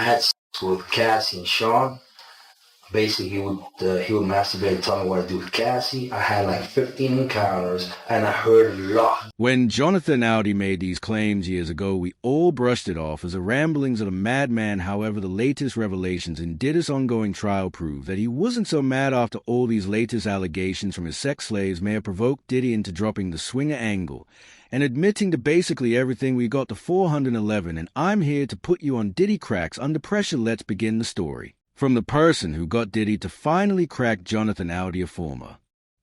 I had sex with Cassie and Sean. Basically, he would masturbate and tell me what to do with Cassie. I had like 15 encounters, and I heard a lot. When Jonathan Audi made these claims years ago, we all brushed it off as the ramblings of a madman. However, the latest revelations in Diddy's ongoing trial prove that he wasn't so mad after all. These latest allegations from his sex slaves may have provoked Diddy into dropping the swinger angle and admitting to basically everything. We got to 411, and I'm here to put you on Diddy cracks under pressure. Let's begin the story. From the person who got Diddy to finally crack Jonathan Audi, a former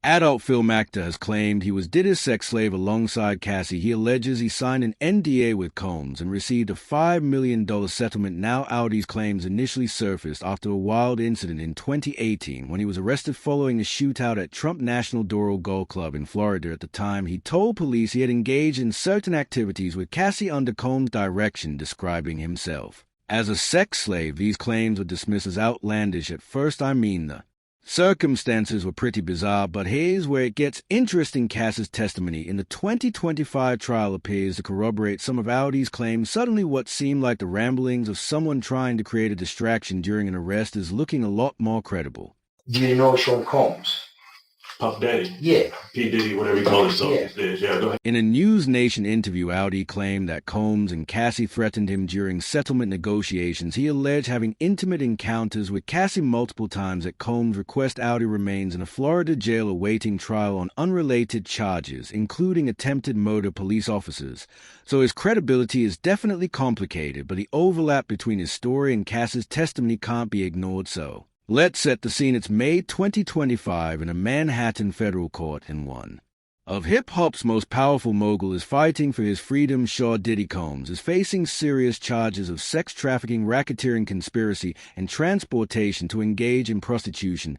adult film actor, has claimed he was Diddy's sex slave alongside Cassie. He alleges he signed an NDA with Combs and received a $5 million settlement. Now Audi's claims initially surfaced after a wild incident in 2018 when he was arrested following a shootout at Trump National Doral Golf Club in Florida. At the time, he told police he had engaged in certain activities with Cassie under Combs' direction, describing himself as a sex slave. These claims were dismissed as outlandish at first. The circumstances were pretty bizarre, but here's where it gets interesting. Cass's testimony in the 2025 trial appears to corroborate some of Audi's claims. Suddenly, what seemed like the ramblings of someone trying to create a distraction during an arrest is looking a lot more credible. Do you know Sean Combs? Puff Daddy. Yeah. P. Diddy, whatever you call himself these days. Yeah, go ahead. In a News Nation interview, Audi claimed that Combs and Cassie threatened him during settlement negotiations. He alleged having intimate encounters with Cassie multiple times. At Combs' request, Audi remains in a Florida jail awaiting trial on unrelated charges, including attempted murder. Police officers. So his credibility is definitely complicated, but the overlap between his story and Cass's testimony can't be ignored. So let's set the scene. It's May 2025 in a Manhattan federal court, and one of hip-hop's most powerful mogul is fighting for his freedom. Diddy Combs is facing serious charges of sex trafficking, racketeering, conspiracy, and transportation to engage in prostitution.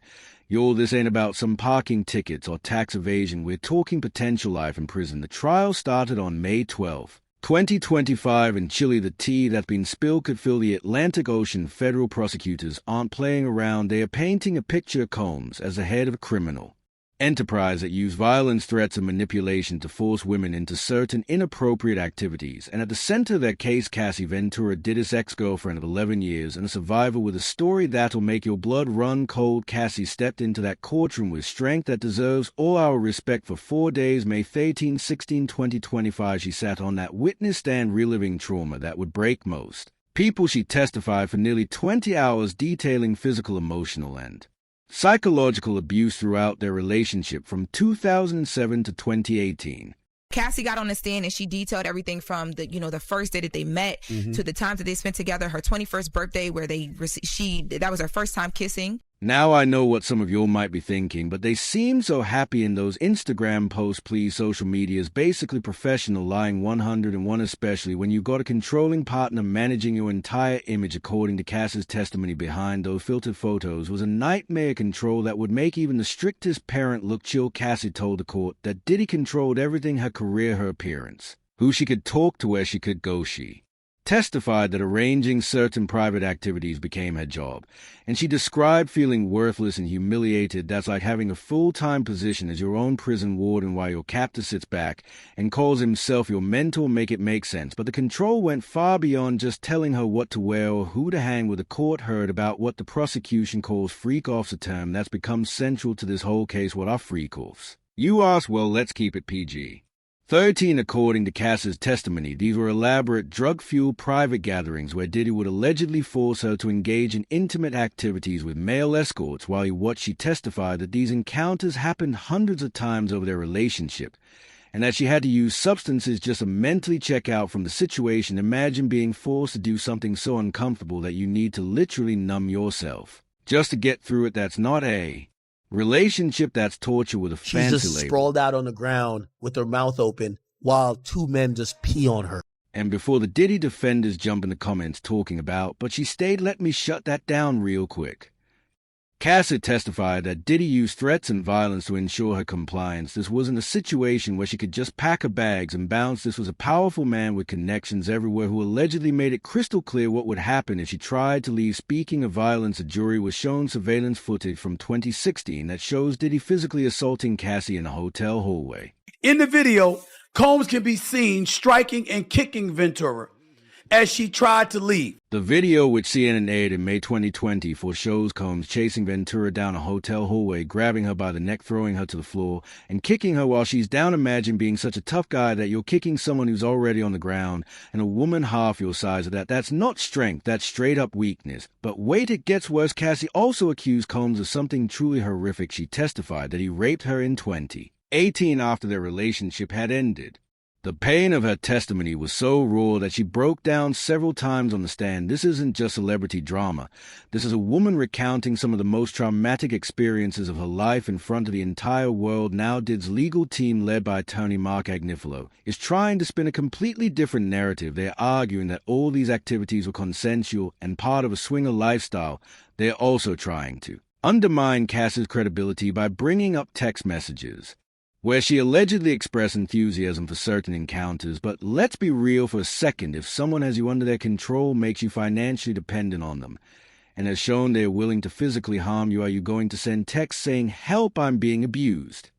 This ain't about some parking tickets or tax evasion. We're talking potential life in prison. The trial started on May 12, 2025 in Chile. The tea that's been spilled could fill the Atlantic Ocean. Federal prosecutors aren't playing around. They are painting a picture of Combs as the head of a criminal enterprise that used violence, threats, and manipulation to force women into certain inappropriate activities. And at the center of their case, Cassie Ventura, Diddy's ex-girlfriend of 11 years and a survivor with a story that'll make your blood run cold. Cassie stepped into that courtroom with strength that deserves all our respect. For 4 days, May 13, 16, 2025, she sat on that witness stand reliving trauma that would break most people. She testified for nearly 20 hours, detailing physical, emotional, and psychological abuse throughout their relationship from 2007 to 2018. Cassie got on the stand and she detailed everything from the first day that they met to the time that they spent together, her 21st birthday, where that was her first time kissing. Now I know what some of you might be thinking, but they seem so happy in those Instagram posts. Please, social media is basically professional lying 101, especially when you got a controlling partner managing your entire image. According to Cass's testimony, behind those filtered photos was a nightmare control that would make even the strictest parent look chill. Cassie told the court that Diddy controlled everything: her career, her appearance, who she could talk to, where she could go. She testified that arranging certain private activities became her job, and she described feeling worthless and humiliated. That's like having a full-time position as your own prison warden while your captor sits back and calls himself your mentor. Make it make sense. But the control went far beyond just telling her what to wear or who to hang with. The court heard about what the prosecution calls freak-offs, a term that's become central to this whole case. What are freak-offs? You ask. Well, let's keep it PG. 13. According to Cass's testimony, these were elaborate, drug-fueled private gatherings where Diddy would allegedly force her to engage in intimate activities with male escorts while he watched. She testified that these encounters happened hundreds of times over their relationship, and that she had to use substances just to mentally check out from the situation. Imagine being forced to do something so uncomfortable that you need to literally numb yourself just to get through it. That's not a relationship, that's torture with a fancy label. She's just sprawled out on the ground with her mouth open while two men just pee on her. And before the Diddy defenders jump in the comments talking about, but she stayed, let me shut that down real quick. Cassie testified that Diddy used threats and violence to ensure her compliance. This wasn't a situation where she could just pack her bags and bounce. This was a powerful man with connections everywhere who allegedly made it crystal clear what would happen if she tried to leave. Speaking of violence, a jury was shown surveillance footage from 2016 that shows Diddy physically assaulting Cassie in a hotel hallway. In the video, Combs can be seen striking and kicking Ventura, as she tried to leave. The video, which CNN aired in May 2020, shows Combs chasing Ventura down a hotel hallway, grabbing her by the neck, throwing her to the floor, and kicking her while she's down. Imagine being such a tough guy that you're kicking someone who's already on the ground, and a woman half your size of that. That's not strength, that's straight up weakness. But wait, it gets worse. Cassie also accused Combs of something truly horrific. She testified that he raped her in 2018 after their relationship had ended. The pain of her testimony was so raw that she broke down several times on the stand. This isn't just celebrity drama. This is a woman recounting some of the most traumatic experiences of her life in front of the entire world. Now Diddy's legal team, led by attorney Mark Agnifilo, is trying to spin a completely different narrative. They're arguing that all these activities were consensual and part of a swinger lifestyle. They're also trying to undermine Cass's credibility by bringing up text messages where she allegedly expressed enthusiasm for certain encounters. But let's be real for a second. If someone has you under their control, makes you financially dependent on them, and has shown they are willing to physically harm you, are you going to send texts saying, "Help, I'm being abused"?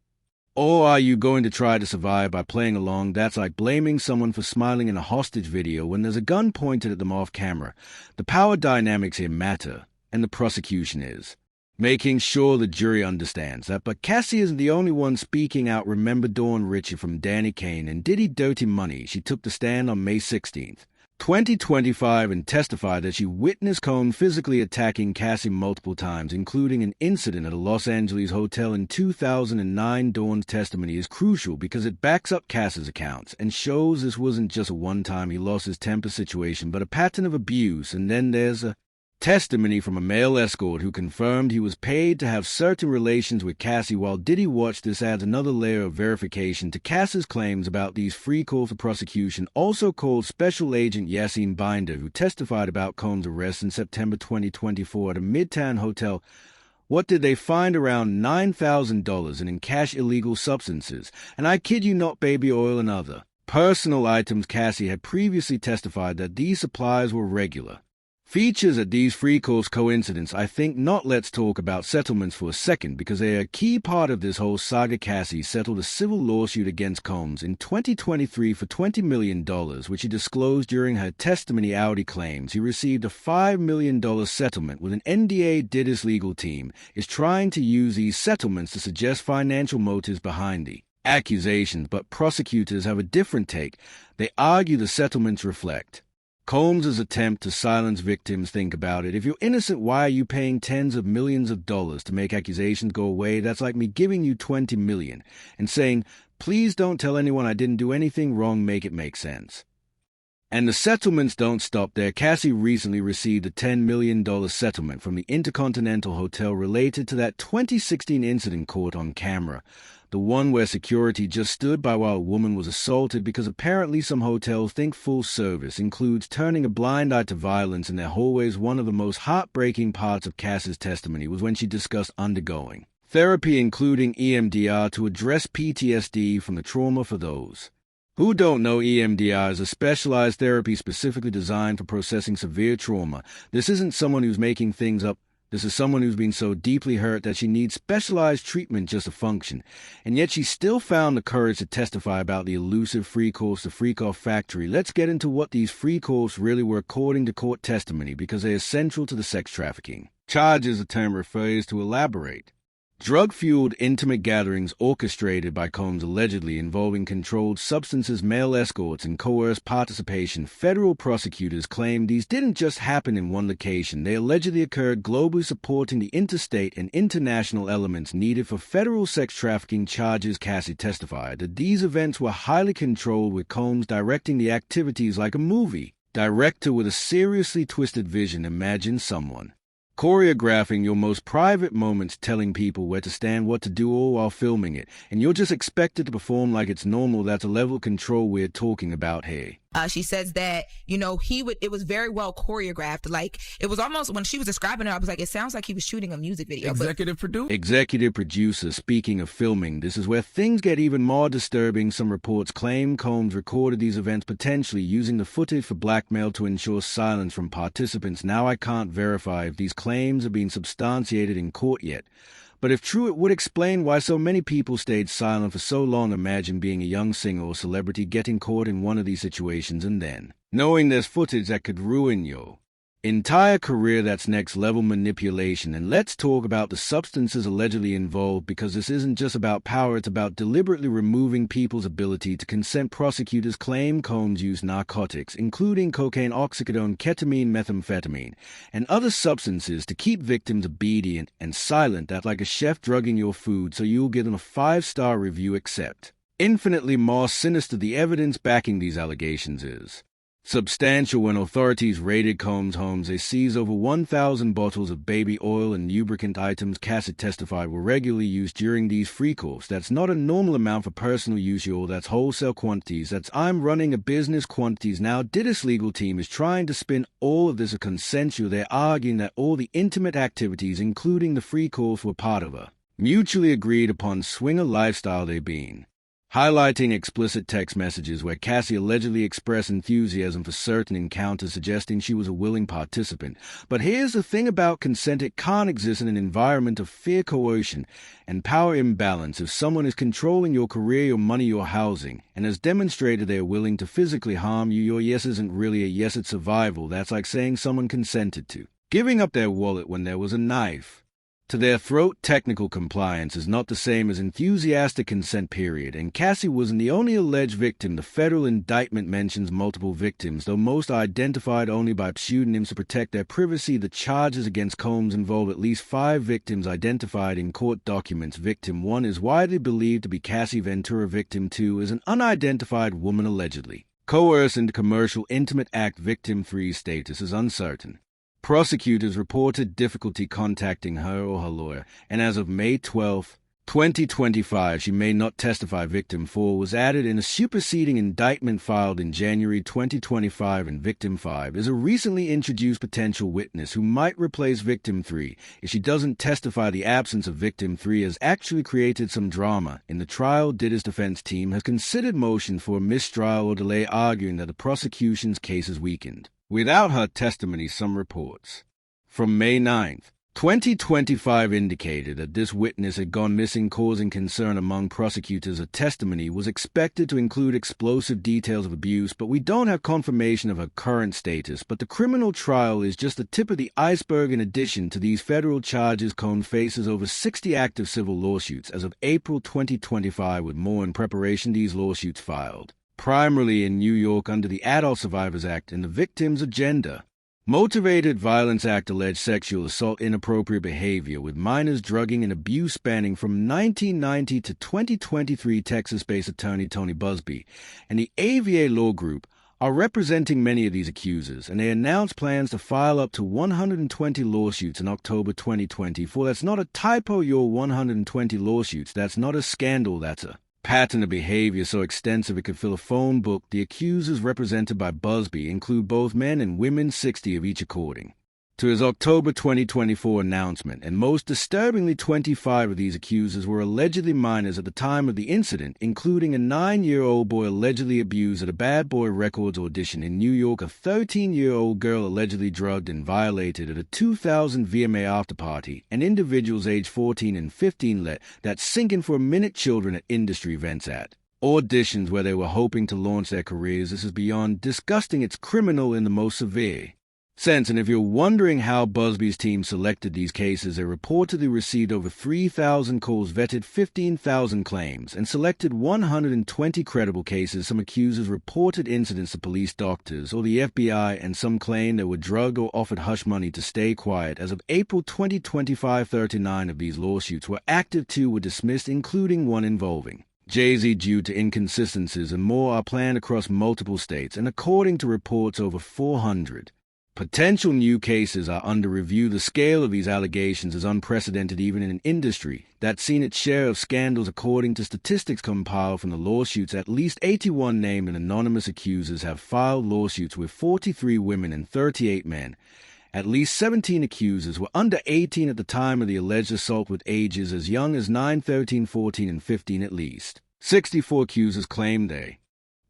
Or are you going to try to survive by playing along? That's like blaming someone for smiling in a hostage video when there's a gun pointed at them off camera. The power dynamics here matter, and the prosecution is making sure the jury understands that. But Cassie isn't the only one speaking out. Remember Dawn Ritchie from Danny Kane and Diddy Dirty Money? She took the stand on May 16th, 2025, and testified that she witnessed Combs physically attacking Cassie multiple times, including an incident at a Los Angeles hotel in 2009. Dawn's testimony is crucial because it backs up Cass's accounts and shows this wasn't just a one-time he lost his temper situation, but a pattern of abuse. And then there's a testimony from a male escort who confirmed he was paid to have certain relations with Cassie while Diddy watched. This adds another layer of verification to Cass's claims about these free calls. The prosecution also called Special Agent Yassine Binder, who testified about Combs' arrest in September 2024 at a Midtown hotel. What did they find? Around $9,000 in cash, illegal substances, and I kid you not, baby oil and other personal items. Cassie had previously testified that these supplies were regular features at these free calls. Coincidence? I think not. Let's talk about settlements for a second, because they are a key part of this whole saga. Cassie settled a civil lawsuit against Combs in 2023 for $20 million, which he disclosed during her testimony. Audi claims he received a $5 million settlement with an NDA. Diddy's legal team is trying to use these settlements to suggest financial motives behind the accusations, but prosecutors have a different take. They argue the settlements reflect Combs' attempt to silence victims. Think about it. If you're innocent, why are you paying tens of millions of dollars to make accusations go away? That's like me giving you $20 million and saying, "Please don't tell anyone I didn't do anything wrong." Make it make sense. And the settlements don't stop there. Cassie recently received a $10 million settlement from the Intercontinental Hotel related to that 2016 incident caught on camera. The one where security just stood by while a woman was assaulted, because apparently some hotels think full service includes turning a blind eye to violence in their hallways. One of the most heartbreaking parts of Cass's testimony was when she discussed undergoing therapy, including EMDR, to address PTSD from the trauma. For those who don't know, EMDR is a specialized therapy specifically designed for processing severe trauma. This isn't someone who's making things up. This is someone who's been so deeply hurt that she needs specialized treatment just to function. And yet she still found the courage to testify about the elusive free calls to Freak Off Factory. Let's get into what these free calls really were according to court testimony, because they are central to the sex trafficking charges. The term refers to elaborate drug-fueled intimate gatherings orchestrated by Combs, allegedly involving controlled substances, male escorts, and coerced participation. Federal prosecutors claim these didn't just happen in one location. They allegedly occurred globally, supporting the interstate and international elements needed for federal sex trafficking charges. Cassie testified that these events were highly controlled, with Combs directing the activities like a movie director with a seriously twisted vision. Imagine someone choreographing your most private moments, telling people where to stand, what to do, all while filming it, and you're just expected to perform like it's normal. That's a level of control we're talking about here. She says that, it was very well choreographed. Like, it was almost, when she was describing it, I was like, it sounds like he was shooting a music video. Executive producer. Speaking of filming, this is where things get even more disturbing. Some reports claim Combs recorded these events, potentially using the footage for blackmail to ensure silence from participants. Now, I can't verify if these claims have been substantiated in court yet, but if true, it would explain why so many people stayed silent for so long. Imagine being a young singer or celebrity getting caught in one of these situations and then knowing there's footage that could ruin your entire career. That's next-level manipulation. And let's talk about the substances allegedly involved, because this isn't just about power, it's about deliberately removing people's ability to consent. Prosecutors claim Combs used narcotics, including cocaine, oxycodone, ketamine, methamphetamine, and other substances to keep victims obedient and silent. That's like a chef drugging your food so you'll give them a 5-star review, except infinitely more sinister. The evidence backing these allegations is substantial. When authorities raided Combs' homes, they seized over 1,000 bottles of baby oil and lubricant items Cassie testified were regularly used during these freak-offs. That's not a normal amount for personal use, y'all. That's wholesale quantities. That's I'm running a business quantities. Now, Diddy's legal team is trying to spin all of this as consensual. They're arguing that all the intimate activities, including the freak-offs, were part of a mutually agreed upon swinger lifestyle they've been highlighting explicit text messages where Cassie allegedly expressed enthusiasm for certain encounters, suggesting she was a willing participant. But here's the thing about consent: it can't exist in an environment of fear, coercion, and power imbalance. If someone is controlling your career, your money, your housing, and has demonstrated they are willing to physically harm you, your yes isn't really a yes, it's survival. That's like saying someone consented to giving up their wallet when there was a knife to their throat. Technical compliance is not the same as enthusiastic consent, period. And Cassie wasn't the only alleged victim. The federal indictment mentions multiple victims, though most are identified only by pseudonyms to protect their privacy. The charges against Combs involve at least 5 victims identified in court documents. Victim 1 is widely believed to be Cassie Ventura. Victim 2 is an unidentified woman allegedly coerced into commercial intimate act. Victim 3's status is uncertain. Prosecutors reported difficulty contacting her or her lawyer, and as of May 12, 2025, she may not testify. Victim 4 was added in a superseding indictment filed in January 2025, and Victim 5 is a recently introduced potential witness who might replace Victim 3 if she doesn't testify. The absence of Victim 3 has actually created some drama in the trial. Diddy's defense team has considered motion for a mistrial or delay, arguing that the prosecution's case is weakened without her testimony. Some reports from May 9th, 2025 indicated that this witness had gone missing, causing concern among prosecutors. Her testimony was expected to include explosive details of abuse, but we don't have confirmation of her current status. But the criminal trial is just the tip of the iceberg. In addition to these federal charges, Combs faces over 60 active civil lawsuits as of April 2025, with more in preparation. These lawsuits filed primarily in New York under the Adult Survivors Act and the Victims Agenda Motivated Violence Act. Alleged sexual assault, inappropriate behavior with minors, drugging, and abuse spanning from 1990 to 2023. Texas-based attorney Tony Busby and the AVA Law Group are representing many of these accusers, and they announced plans to file up to 120 lawsuits in October 2024. That's not a typo, your 120 lawsuits. That's not a scandal, that's a pattern of behavior so extensive it could fill a phone book. The accusers represented by Busby include both men and women, 60 of each according to his October 2024 announcement, and most disturbingly, 25 of these accusers were allegedly minors at the time of the incident, including a 9-year-old boy allegedly abused at a Bad Boy Records audition in New York, a 13-year-old girl allegedly drugged and violated at a 2000 VMA afterparty, and individuals aged 14 and 15 let that sink in for a minute, children at industry events at auditions where they were hoping to launch their careers. This is beyond disgusting. It's criminal in the most severe sense. And if you're wondering how Busby's team selected these cases, they reportedly received over 3,000 calls, vetted 15,000 claims, and selected 120 credible cases. Some accusers reported incidents to police, doctors, or the FBI, and some claim they were drugged or offered hush money to stay quiet. As of April 2025, 39 of these lawsuits were active. 2 were dismissed, including one involving Jay-Z due to inconsistencies, and more are planned across multiple states. And according to reports, over 400 potential new cases are under review. The scale of these allegations is unprecedented, even in an industry that's seen its share of scandals. According to statistics compiled from the lawsuits, at least 81 named and anonymous accusers have filed lawsuits, with 43 women and 38 men. At least 17 accusers were under 18 at the time of the alleged assault, with ages as young as 9, 13, 14, and 15 at least. 64 accusers claimed they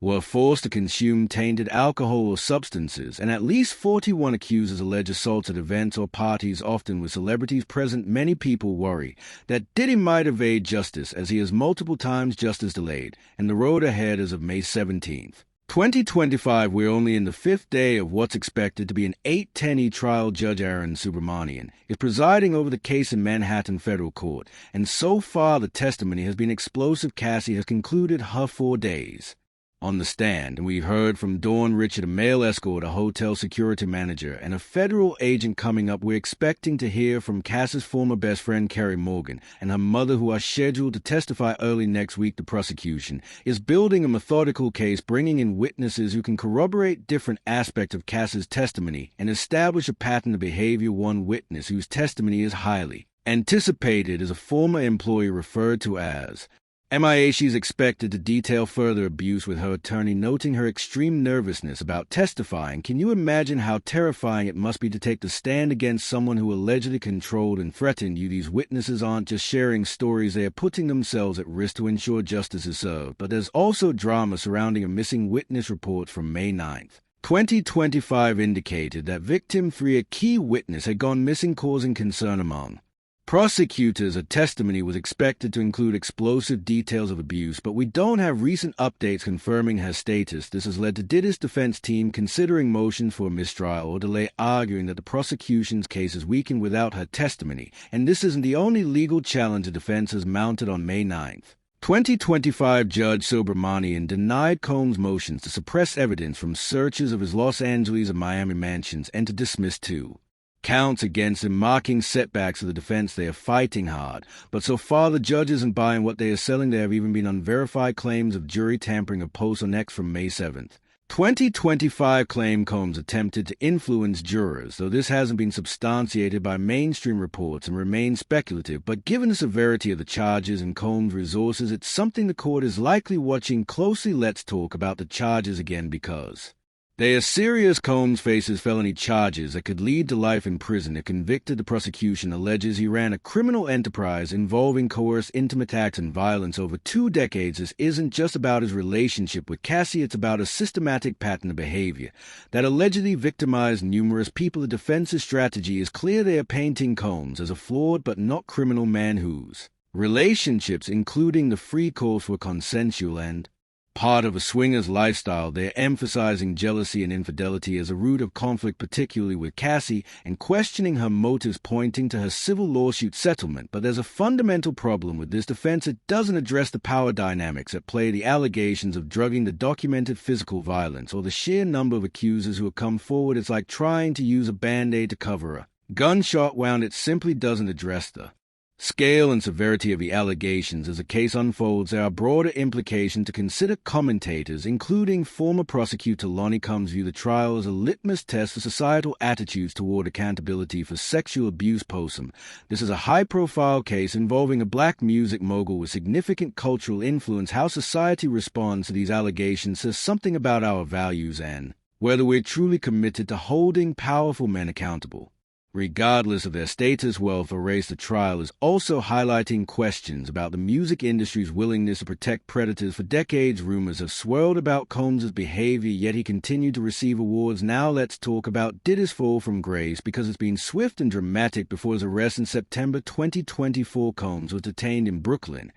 were forced to consume tainted alcohol or substances, and at least 41 accusers allege assaults at events or parties, often with celebrities present. Many people worry that Diddy might evade justice, as he has multiple times justice delayed, and the road ahead as of May 17th. 2025, we're only in the fifth day of what's expected to be an 8-10 trial. Judge Aaron Subramanian is presiding over the case in Manhattan Federal Court, and so far the testimony has been explosive. Cassie has concluded her 4 days on the stand, and we've heard from Dawn Richard, a male escort, a hotel security manager, and a federal agent coming up. We're expecting to hear from Cassie's former best friend, Carrie Morgan, and her mother, who are scheduled to testify early next week. The prosecution is building a methodical case, bringing in witnesses who can corroborate different aspects of Cassie's testimony and establish a pattern of behavior. One witness whose testimony is highly anticipated is a former employee referred to as MIA. She's expected to detail further abuse, with her attorney noting her extreme nervousness about testifying. Can you imagine how terrifying it must be to take the stand against someone who allegedly controlled and threatened you? These witnesses aren't just sharing stories, they are putting themselves at risk to ensure justice is served. But there's also drama surrounding a missing witness report from May 9th. 2025 indicated that victim 3, a key witness, had gone missing, causing concern among prosecutors. A testimony was expected to include explosive details of abuse, but we don't have recent updates confirming her status. This has led to Diddy's defense team considering motions for a mistrial or delay, arguing that the prosecution's case is weakened without her testimony, and this isn't the only legal challenge the defense has mounted. On May 9th, 2025, Judge Subramanian denied Combs' motions to suppress evidence from searches of his Los Angeles and Miami mansions and to dismiss 2 counts against him, marking setbacks of the defense. They are fighting hard, but so far the judge isn't buying what they are selling. There have even been unverified claims of jury tampering of posts on X from May 7th. 2025 claim Combs attempted to influence jurors, though this hasn't been substantiated by mainstream reports and remains speculative. But given the severity of the charges and Combs' resources, it's something the court is likely watching closely. Let's talk about the charges again, because they are serious. Combs faces felony charges that could lead to life in prison if convicted. The prosecution alleges he ran a criminal enterprise involving coerced intimate acts and violence over 2 decades. This isn't just about his relationship with Cassie, it's about a systematic pattern of behavior that allegedly victimized numerous people. The defense's strategy is clear. They are painting Combs as a flawed but not criminal man whose relationships, including the free calls, were consensual and part of a swinger's lifestyle. They're emphasizing jealousy and infidelity as a root of conflict, particularly with Cassie, and questioning her motives, pointing to her civil lawsuit settlement. But there's a fundamental problem with this defense. It doesn't address the power dynamics at play, the allegations of drugging, the documented physical violence, or the sheer number of accusers who have come forward. It's like trying to use a Band-Aid to cover a gunshot wound. It simply doesn't address the scale and severity of the allegations. As the case unfolds, there are broader implications to consider. Commentators, including former prosecutor Lonnie Combs, view the trial as a litmus test for societal attitudes toward accountability for sexual abuse. Posum, this is a high-profile case involving a black music mogul with significant cultural influence. How society responds to these allegations says something about our values and whether we're truly committed to holding powerful men accountable, regardless of their status, wealth, or race. The trial is also highlighting questions about the music industry's willingness to protect predators. For decades, rumors have swirled about Combs' behavior, yet he continued to receive awards. Now let's talk about Diddy's fall from grace, because it's been swift and dramatic. Before his arrest in September 2024, Combs was detained in Brooklyn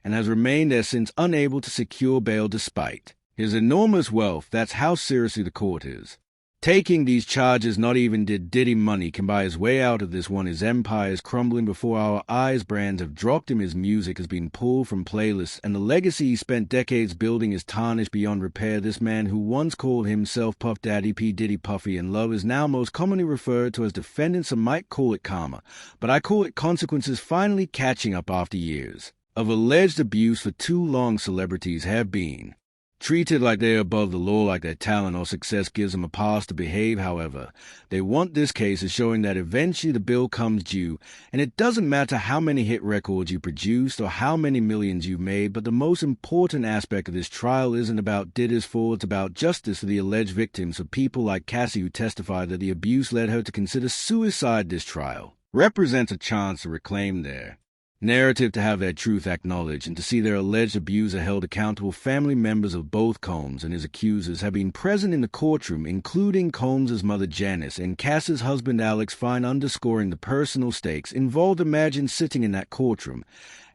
and has remained there since, unable to secure bail despite his enormous wealth. That's how seriously the court is taking these charges. Not even Diddy money can buy his way out of this one. His empire is crumbling before our eyes. Brands have dropped him. His music has been pulled from playlists, and the legacy he spent decades building is tarnished beyond repair. This man, who once called himself Puff Daddy, P. Diddy, Puffy, and Love, is now most commonly referred to as defendant. Some might call it karma, but I call it consequences finally catching up. After years of alleged abuse for too long, celebrities have been treated like they're above the law, like their talent or success gives them a pass to behave however they want. This case is showing that eventually the bill comes due, and it doesn't matter how many hit records you produced or how many millions you've made. But the most important aspect of this trial isn't about Diddy's fall, it's about justice for the alleged victims, of people like Cassie, who testified that the abuse led her to consider suicide. This trial represents a chance to reclaim their narrative to have their truth acknowledged and to see their alleged abuser held accountable. Family members of both Combs and his accusers have been present in the courtroom, including Combs' mother Janice and Cass's husband Alex Fine, underscoring the personal stakes involved. Imagine sitting in that courtroom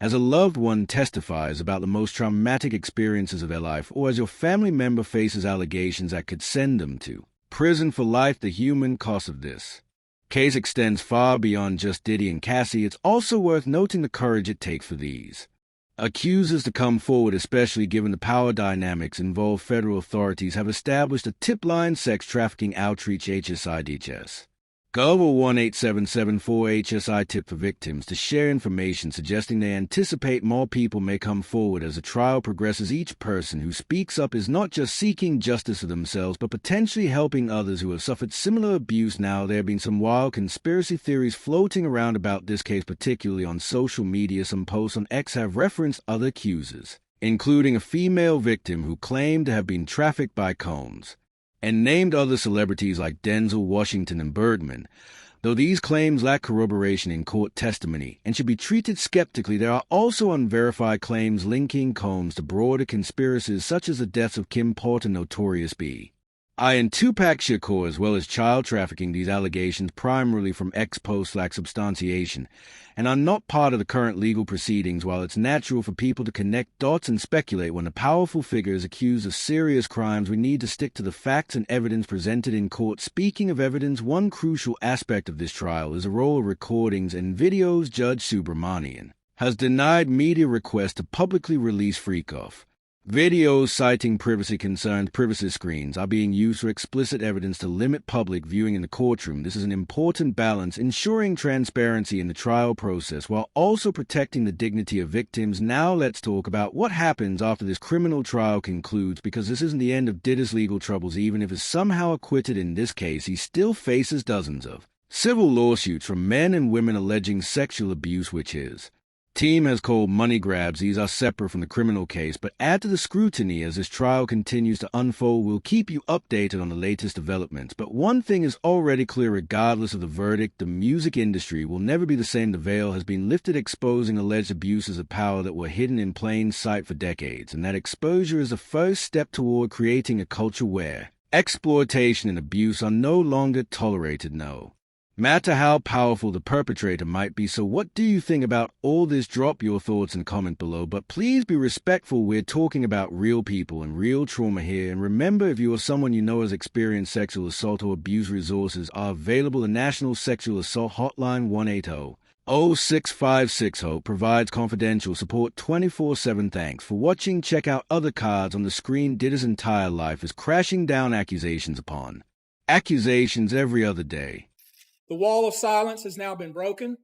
as a loved one testifies about the most traumatic experiences of their life, or as your family member faces allegations that could send them to prison for life. The human cost of this case extends far beyond just Diddy and Cassie. It's also worth noting the courage it takes for these accusers to come forward, especially given the power dynamics involved. Federal authorities have established a tip-line sex trafficking outreach HSIDHS. Gov. 18774 HSI tip for victims to share information, suggesting they anticipate more people may come forward as the trial progresses. Each person who speaks up is not just seeking justice for themselves, but potentially helping others who have suffered similar abuse. Now, there have been some wild conspiracy theories floating around about this case, particularly on social media. Some posts on X have referenced other accusers, including a female victim who claimed to have been trafficked by Combs, and named other celebrities like Denzel Washington and Birdman. Though these claims lack corroboration in court testimony and should be treated skeptically, there are also unverified claims linking Combs to broader conspiracies such as the deaths of Kim Porter, Notorious B.I. and Tupac Shakur, as well as child trafficking. These allegations, primarily from ex post, lack substantiation and are not part of the current legal proceedings. While it's natural for people to connect dots and speculate when a powerful figure is accused of serious crimes, we need to stick to the facts and evidence presented in court. Speaking of evidence, one crucial aspect of this trial is the role of recordings and videos. Judge Subramanian has denied media requests to publicly release Freakoff videos, citing privacy concerns. Privacy screens are being used for explicit evidence to limit public viewing in the courtroom. This is an important balance, ensuring transparency in the trial process while also protecting the dignity of victims. Now let's talk about what happens after this criminal trial concludes, because this isn't the end of Diddy's legal troubles. Even if he's somehow acquitted in this case, he still faces dozens of civil lawsuits from men and women alleging sexual abuse, which his team has called money grabs. These are separate from the criminal case, but add to the scrutiny as this trial continues to unfold. We'll keep you updated on the latest developments, but one thing is already clear: regardless of the verdict, the music industry will never be the same. The veil has been lifted, exposing alleged abuses of power that were hidden in plain sight for decades, and that exposure is the first step toward creating a culture where exploitation and abuse are no longer tolerated. No matter how powerful the perpetrator might be. So what do you think about all this? Drop your thoughts and comment below, but please be respectful. We're talking about real people and real trauma here. And remember, if you or someone you know has experienced sexual assault or abuse, resources are available. The National Sexual Assault Hotline 1-800-0656 provides confidential support 24/7. Thanks for watching. Check out other cards on the screen. Diddy's entire life is crashing down, accusations upon accusations every other day. The wall of silence has now been broken,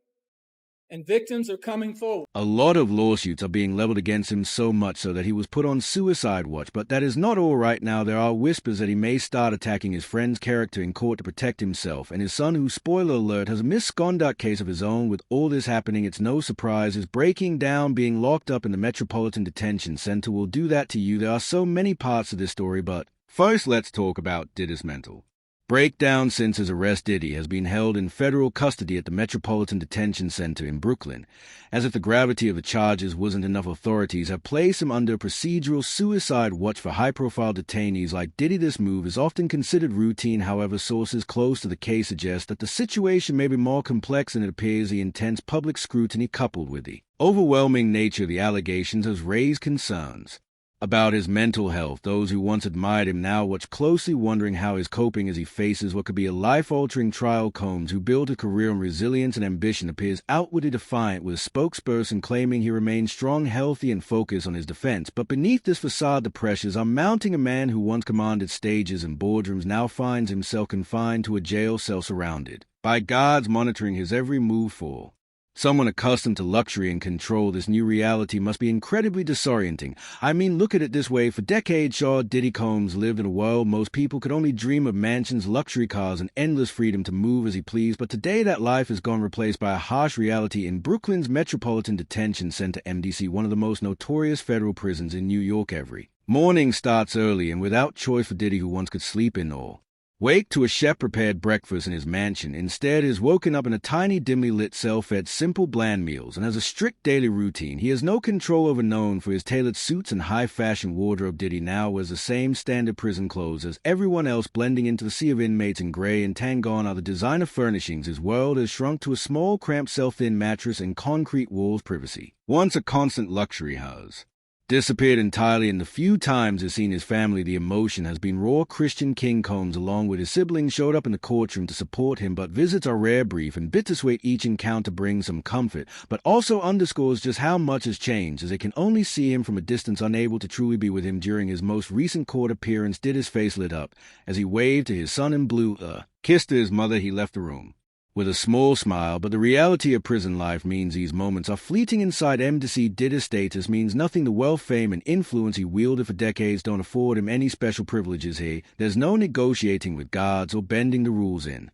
and victims are coming forward. A lot of lawsuits are being leveled against him, so much so that he was put on suicide watch. But that is not all right now. There are whispers that he may start attacking his friend's character in court to protect himself and his son, who, spoiler alert, has a misconduct case of his own. With all this happening, it's no surprise is breaking down. Being locked up in the Metropolitan Detention Center will do that to you. There are so many parts of this story, but first let's talk about Diddy's mental breakdown. Since his arrest, Diddy has been held in federal custody at the Metropolitan Detention Center in Brooklyn. As if the gravity of the charges wasn't enough, authorities have placed him under procedural suicide watch for high-profile detainees like Diddy. This move is often considered routine. However, sources close to the case suggest that the situation may be more complex than it appears. The intense public scrutiny, coupled with the overwhelming nature of the allegations, has raised concerns about his mental health. Those who once admired him now watch closely, wondering how he's coping as he faces what could be a life-altering trial. Combs, who built a career on resilience and ambition, appears outwardly defiant, with a spokesperson claiming he remains strong, healthy, and focused on his defense. But beneath this facade, the pressures are mounting. A man who once commanded stages and boardrooms now finds himself confined to a jail cell, surrounded by guards monitoring his every move. For someone accustomed to luxury and control, this new reality must be incredibly disorienting. I mean, look at it this way. For decades, Diddy Combs lived in a world most people could only dream of: mansions, luxury cars, and endless freedom to move as he pleased. But today that life has gone replaced by a harsh reality in Brooklyn's Metropolitan Detention Center, MDC, one of the most notorious federal prisons in New York. Every morning starts early and without choice for Diddy, who once could sleep in or wake to a chef-prepared breakfast in his mansion. Instead, is woken up in a tiny, dimly lit cell fed simple, bland meals and has a strict daily routine. He has no control over known for his tailored suits and high-fashion wardrobe. Diddy now wears the same standard prison clothes as everyone else, blending into the sea of inmates in gray and tan. Gone are the designer furnishings. His world has shrunk to a small, cramped, self-in mattress and concrete walls. Privacy, once a constant luxury, has disappeared entirely. In the few times he's seen his family, the emotion has been raw. Christian King Combs, along with his siblings, showed up in the courtroom to support him, but visits are rare, brief, and bittersweet. Each encounter brings some comfort, but also underscores just how much has changed, as they can only see him from a distance, unable to truly be with him. During his most recent court appearance, Diddy's face lit up as he waved to his son and blew a kiss to his mother. He left the room with a small smile, but the reality of prison life means these moments are fleeting. Inside Embassy, Diddy's status means nothing. The wealth, fame, and influence he wielded for decades don't afford him any special privileges here. There's no negotiating with guards or bending the rules in